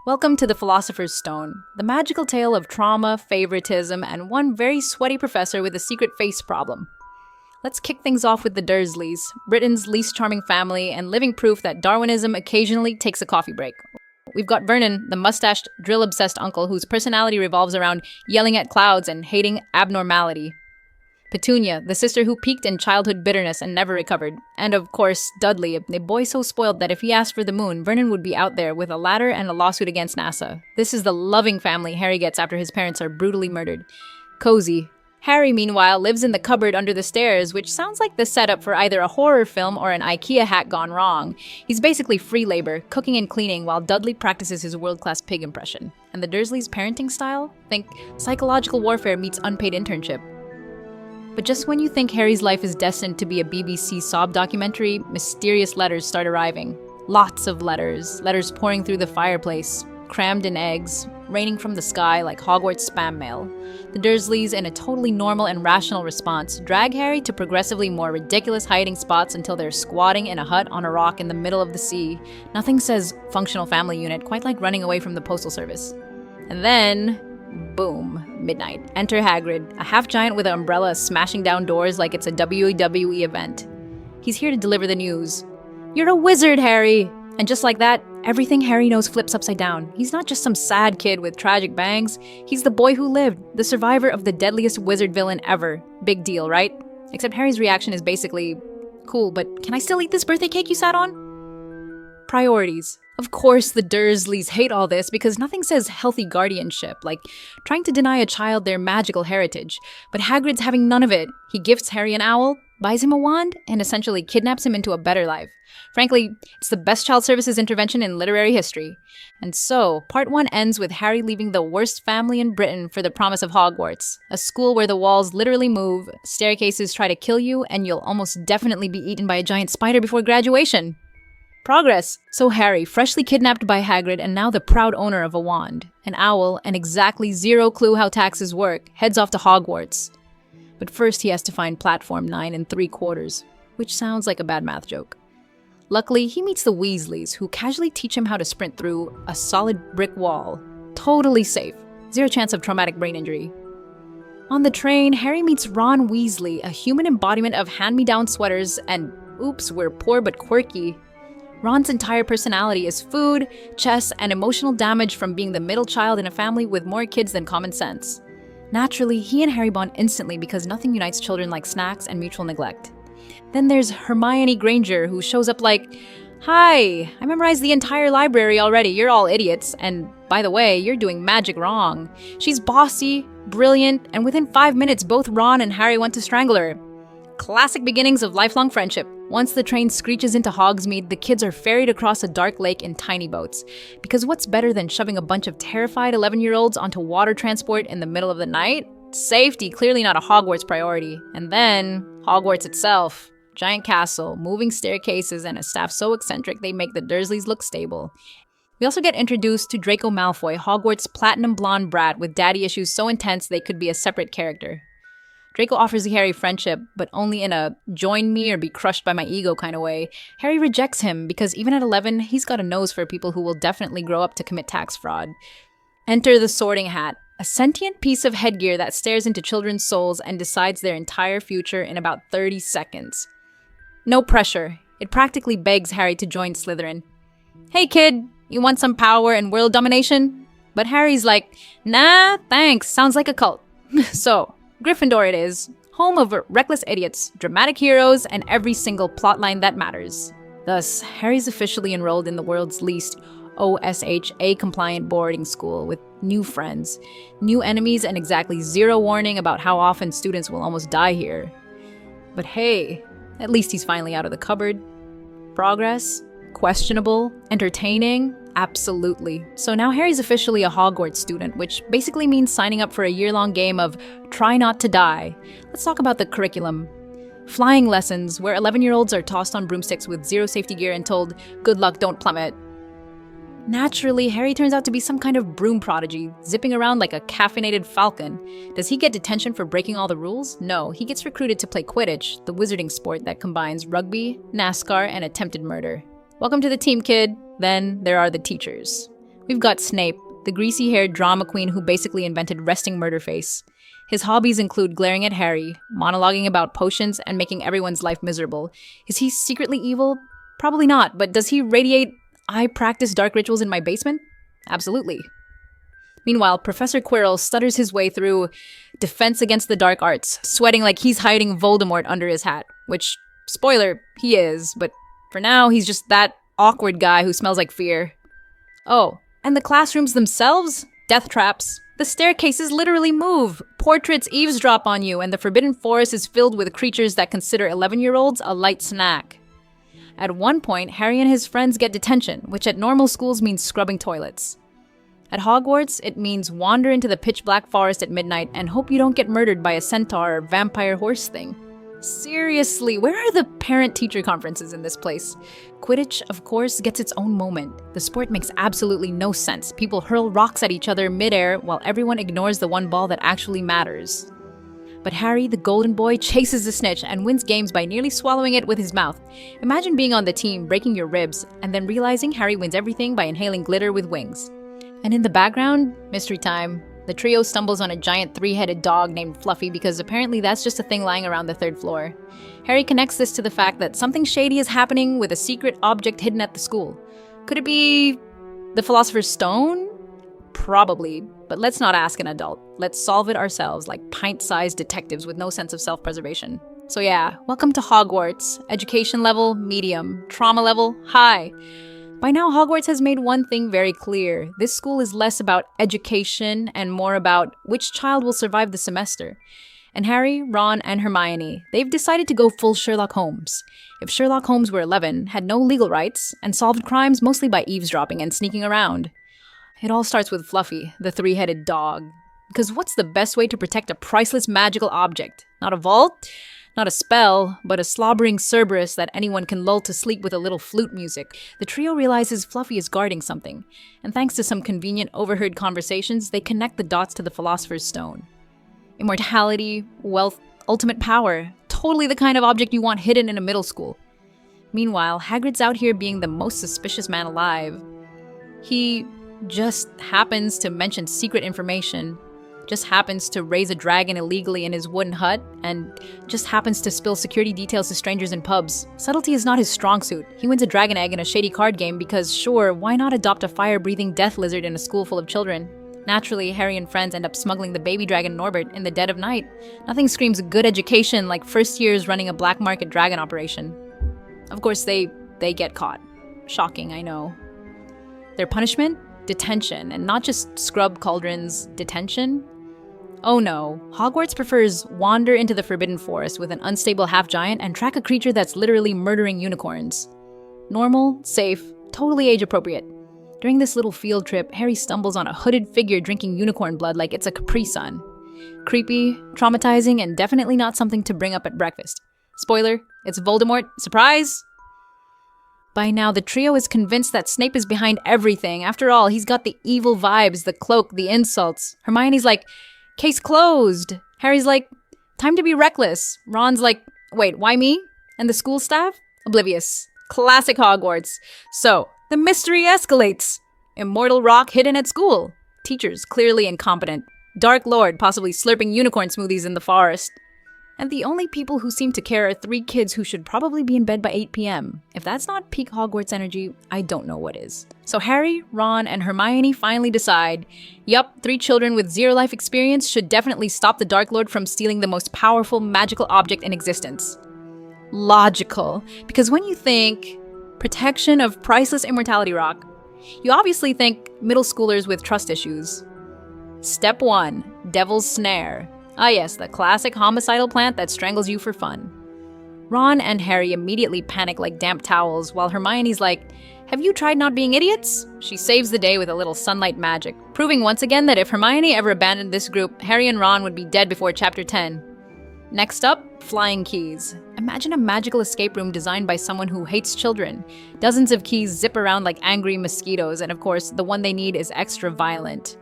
Welcome to the Philosopher's Stone, the magical tale of trauma, favoritism, and one very sweaty professor with a secret face problem. Let's kick things off with the Dursleys, Britain's least charming family and living proof that Darwinism occasionally takes a coffee break. We've got Vernon, the mustached, drill-obsessed uncle whose personality revolves around yelling at clouds and hating abnormality. Petunia, the sister who peaked in childhood bitterness and never recovered. And of course, Dudley, a boy so spoiled that if he asked for the moon, Vernon would be out there with a ladder and a lawsuit against NASA. This is the loving family Harry gets after his parents are brutally murdered. Cozy. Harry, meanwhile, lives in the cupboard under the stairs, which sounds like the setup for either a horror film or an IKEA hack gone wrong. He's basically free labor, cooking and cleaning, while Dudley practices his world-class pig impression. And the Dursleys' parenting style? Think psychological warfare meets unpaid internship. But just when you think Harry's life is destined to be a BBC sob documentary, mysterious letters start arriving. Lots of letters. Letters pouring through the fireplace, crammed in eggs, raining from the sky like Hogwarts spam mail. The Dursleys, in a totally normal and rational response, drag Harry to progressively more ridiculous hiding spots until they're squatting in a hut on a rock in the middle of the sea. Nothing says functional family unit quite like running away from the postal service. And then, boom, midnight. Enter Hagrid, a half-giant with an umbrella smashing down doors like it's a WWE event. He's here to deliver the news. "You're a wizard, Harry!" And just like that, everything Harry knows flips upside down. He's not just some sad kid with tragic bangs. He's the boy who lived, the survivor of the deadliest wizard villain ever. Big deal, right? Except Harry's reaction is basically, "Cool, but can I still eat this birthday cake you sat on?" Priorities. Of course, the Dursleys hate all this because nothing says healthy guardianship, like trying to deny a child their magical heritage. But Hagrid's having none of it. He gifts Harry an owl, buys him a wand, and essentially kidnaps him into a better life. Frankly, it's the best child services intervention in literary history. And so, part 1 ends with Harry leaving the worst family in Britain for the promise of Hogwarts, a school where the walls literally move, staircases try to kill you, and you'll almost definitely be eaten by a giant spider before graduation. Progress! So Harry, freshly kidnapped by Hagrid and now the proud owner of a wand, an owl, and exactly zero clue how taxes work, heads off to Hogwarts. But first he has to find platform 9 3/4, which sounds like a bad math joke. Luckily, he meets the Weasleys, who casually teach him how to sprint through a solid brick wall. Totally safe. Zero chance of traumatic brain injury. On the train, Harry meets Ron Weasley, a human embodiment of hand-me-down sweaters and, oops, we're poor but quirky. Ron's entire personality is food, chess, and emotional damage from being the middle child in a family with more kids than common sense. Naturally, he and Harry bond instantly because nothing unites children like snacks and mutual neglect. Then there's Hermione Granger, who shows up like, "Hi, I memorized the entire library already, you're all idiots, and by the way, you're doing magic wrong." She's bossy, brilliant, and within 5 minutes both Ron and Harry want to strangle her. Classic beginnings of lifelong friendship. Once the train screeches into Hogsmeade, the kids are ferried across a dark lake in tiny boats. Because what's better than shoving a bunch of terrified 11-year-olds onto water transport in the middle of the night? Safety, clearly not a Hogwarts priority. And then, Hogwarts itself. Giant castle, moving staircases, and a staff so eccentric they make the Dursleys look stable. We also get introduced to Draco Malfoy, Hogwarts' platinum blonde brat with daddy issues so intense they could be a separate character. Draco offers Harry friendship, but only in a join me or be crushed by my ego kind of way. Harry rejects him because even at 11, he's got a nose for people who will definitely grow up to commit tax fraud. Enter the Sorting Hat, a sentient piece of headgear that stares into children's souls and decides their entire future in about 30 seconds. No pressure. It practically begs Harry to join Slytherin. "Hey kid, you want some power and world domination?" But Harry's like, "Nah, thanks, sounds like a cult." So, Gryffindor it is, home of reckless idiots, dramatic heroes, and every single plotline that matters. Thus, Harry's officially enrolled in the world's least OSHA-compliant boarding school with new friends, new enemies, and exactly zero warning about how often students will almost die here. But hey, at least he's finally out of the cupboard. Progress? Questionable? Entertaining? Absolutely. So now Harry's officially a Hogwarts student, which basically means signing up for a year-long game of Try Not to Die. Let's talk about the curriculum. Flying lessons, where 11-year-olds are tossed on broomsticks with zero safety gear and told, "Good luck, don't plummet." Naturally, Harry turns out to be some kind of broom prodigy, zipping around like a caffeinated falcon. Does he get detention for breaking all the rules? No, he gets recruited to play Quidditch, the wizarding sport that combines rugby, NASCAR, and attempted murder. Welcome to the team, kid. Then there are the teachers. We've got Snape, the greasy-haired drama queen who basically invented resting murder face. His hobbies include glaring at Harry, monologuing about potions, and making everyone's life miserable. Is he secretly evil? Probably not, but does he radiate, "I practice dark rituals in my basement"? Absolutely. Meanwhile, Professor Quirrell stutters his way through Defense Against the Dark Arts, sweating like he's hiding Voldemort under his hat. Which, spoiler, he is, but for now, he's just that awkward guy who smells like fear. Oh, and the classrooms themselves? Death traps. The staircases literally move. Portraits eavesdrop on you, and the Forbidden Forest is filled with creatures that consider 11-year-olds a light snack. At one point, Harry and his friends get detention, which at normal schools means scrubbing toilets. At Hogwarts, it means wander into the pitch-black forest at midnight and hope you don't get murdered by a centaur or vampire horse thing. Seriously, where are the parent-teacher conferences in this place? Quidditch, of course, gets its own moment. The sport makes absolutely no sense. People hurl rocks at each other midair while everyone ignores the one ball that actually matters. But Harry, the golden boy, chases the snitch and wins games by nearly swallowing it with his mouth. Imagine being on the team, breaking your ribs, and then realizing Harry wins everything by inhaling glitter with wings. And in the background, mystery time. The trio stumbles on a giant 3-headed dog named Fluffy because apparently that's just a thing lying around the 3rd floor. Harry connects this to the fact that something shady is happening with a secret object hidden at the school. Could it be the Philosopher's Stone? Probably, but let's not ask an adult. Let's solve it ourselves like pint-sized detectives with no sense of self-preservation. So yeah, welcome to Hogwarts. Education level, medium. Trauma level, high. By now, Hogwarts has made one thing very clear. This school is less about education and more about which child will survive the semester. And Harry, Ron, and Hermione, they've decided to go full Sherlock Holmes. If Sherlock Holmes were 11, had no legal rights, and solved crimes mostly by eavesdropping and sneaking around. It all starts with Fluffy, the 3-headed dog. Because what's the best way to protect a priceless magical object? Not a vault? Not a spell, but a slobbering Cerberus that anyone can lull to sleep with a little flute music. The trio realizes Fluffy is guarding something, and thanks to some convenient overheard conversations, they connect the dots to the Philosopher's Stone. Immortality, wealth, ultimate power. Totally the kind of object you want hidden in a middle school. Meanwhile, Hagrid's out here being the most suspicious man alive. He just happens to mention secret information, just happens to raise a dragon illegally in his wooden hut, and just happens to spill security details to strangers in pubs. Subtlety is not his strong suit. He wins a dragon egg in a shady card game because, sure, why not adopt a fire-breathing death lizard in a school full of children? Naturally, Harry and friends end up smuggling the baby dragon Norbert in the dead of night. Nothing screams good education like first years running a black market dragon operation. Of course, they get caught. Shocking, I know. Their punishment? Detention, and not just scrub cauldrons, detention. Oh no, Hogwarts prefers wander into the Forbidden Forest with an unstable half-giant and track a creature that's literally murdering unicorns. Normal, safe, totally age-appropriate. During this little field trip, Harry stumbles on a hooded figure drinking unicorn blood like it's a Capri Sun. Creepy, traumatizing, and definitely not something to bring up at breakfast. Spoiler, it's Voldemort. Surprise! By now, the trio is convinced that Snape is behind everything. After all, he's got the evil vibes, the cloak, the insults. Hermione's like, "Case closed." Harry's like, "Time to be reckless." Ron's like, "Wait, why me?" And the school staff? Oblivious. Classic Hogwarts. So, the mystery escalates. Immortal rock hidden at school. Teachers clearly incompetent. Dark Lord possibly slurping unicorn smoothies in the forest. And the only people who seem to care are 3 kids who should probably be in bed by 8 p.m. If that's not peak Hogwarts energy, I don't know what is. So Harry, Ron, and Hermione finally decide, yup, 3 children with 0 life experience should definitely stop the Dark Lord from stealing the most powerful magical object in existence. Logical. Because when you think protection of priceless immortality rock, you obviously think middle schoolers with trust issues. Step 1, Devil's Snare. Ah yes, the classic homicidal plant that strangles you for fun. Ron and Harry immediately panic like damp towels, while Hermione's like, "Have you tried not being idiots?" She saves the day with a little sunlight magic, proving once again that if Hermione ever abandoned this group, Harry and Ron would be dead before chapter 10. Next up, flying keys. Imagine a magical escape room designed by someone who hates children. Dozens of keys zip around like angry mosquitoes, and of course, the one they need is extra violent.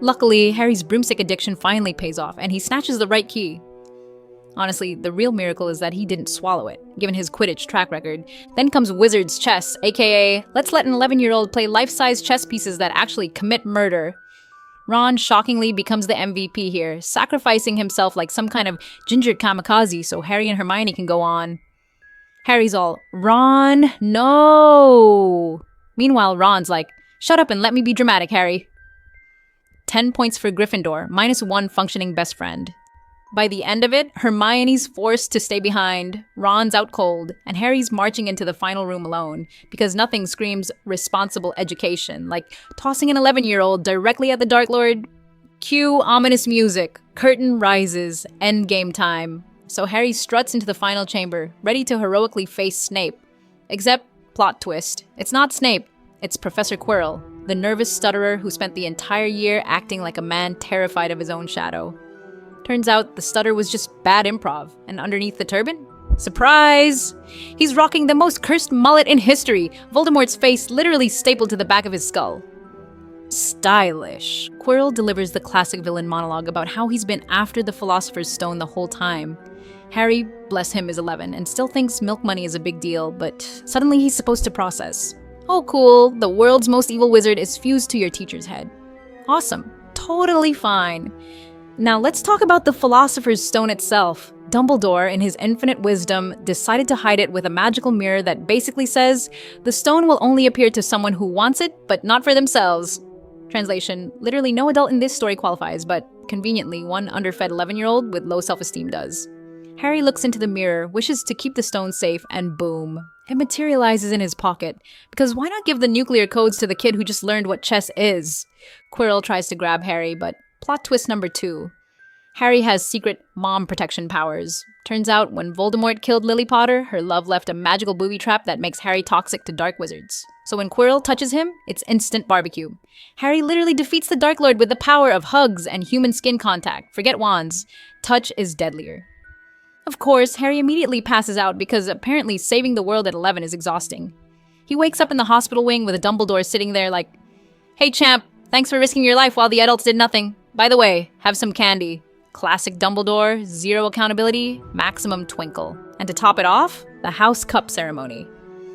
Luckily, Harry's broomstick addiction finally pays off, and he snatches the right key. Honestly, the real miracle is that he didn't swallow it, given his Quidditch track record. Then comes Wizard's Chess, aka let's let an 11-year-old play life-size chess pieces that actually commit murder. Ron shockingly becomes the MVP here, sacrificing himself like some kind of ginger kamikaze so Harry and Hermione can go on. Harry's all, Ron, no! Meanwhile, Ron's like, shut up and let me be dramatic, Harry. 10 points for Gryffindor, -1 functioning best friend. By the end of it, Hermione's forced to stay behind, Ron's out cold, and Harry's marching into the final room alone because nothing screams responsible education, like tossing an 11-year-old directly at the Dark Lord. Cue ominous music, curtain rises, endgame time. So Harry struts into the final chamber, ready to heroically face Snape. Except, plot twist, it's not Snape, it's Professor Quirrell, the nervous stutterer who spent the entire year acting like a man terrified of his own shadow. Turns out the stutter was just bad improv, and underneath the turban? Surprise! He's rocking the most cursed mullet in history, Voldemort's face literally stapled to the back of his skull. Stylish. Quirrell delivers the classic villain monologue about how he's been after the Philosopher's Stone the whole time. Harry, bless him, is 11 and still thinks milk money is a big deal, but suddenly he's supposed to process. Oh cool, the world's most evil wizard is fused to your teacher's head. Awesome. Totally fine. Now let's talk about the Philosopher's Stone itself. Dumbledore, in his infinite wisdom, decided to hide it with a magical mirror that basically says, the stone will only appear to someone who wants it, but not for themselves. Translation, literally no adult in this story qualifies, but conveniently one underfed 11-year-old with low self-esteem does. Harry looks into the mirror, wishes to keep the stone safe, and boom. It materializes in his pocket. Because why not give the nuclear codes to the kid who just learned what chess is? Quirrell tries to grab Harry, but plot twist number 2. Harry has secret mom protection powers. Turns out, when Voldemort killed Lily Potter, her love left a magical booby trap that makes Harry toxic to dark wizards. So when Quirrell touches him, it's instant barbecue. Harry literally defeats the Dark Lord with the power of hugs and human skin contact. Forget wands. Touch is deadlier. Of course, Harry immediately passes out because apparently saving the world at 11 is exhausting. He wakes up in the hospital wing with Dumbledore sitting there like, hey champ, thanks for risking your life while the adults did nothing. By the way, have some candy. Classic Dumbledore, zero accountability, maximum twinkle. And to top it off, the House Cup ceremony.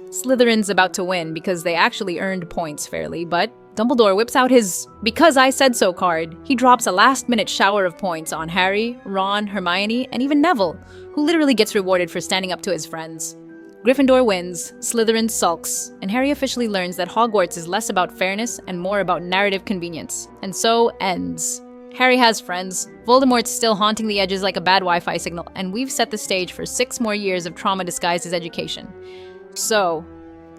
Slytherin's about to win because they actually earned points fairly, but Dumbledore whips out his "because I said so" card. He drops a last-minute shower of points on Harry, Ron, Hermione, and even Neville, who literally gets rewarded for standing up to his friends. Gryffindor wins, Slytherin sulks, and Harry officially learns that Hogwarts is less about fairness and more about narrative convenience. And so ends. Harry has friends, Voldemort's still haunting the edges like a bad Wi-Fi signal, and we've set the stage for 6 more years of trauma disguised as education. So,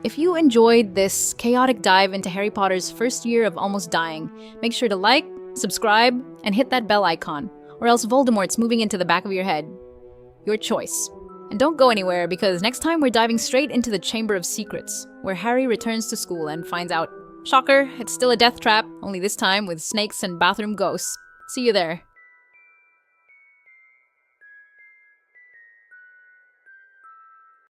if you enjoyed this chaotic dive into Harry Potter's first year of almost dying, make sure to like, subscribe, and hit that bell icon, or else Voldemort's moving into the back of your head. Your choice. And don't go anywhere, because next time we're diving straight into the Chamber of Secrets, where Harry returns to school and finds out, shocker, it's still a death trap, only this time with snakes and bathroom ghosts. See you there.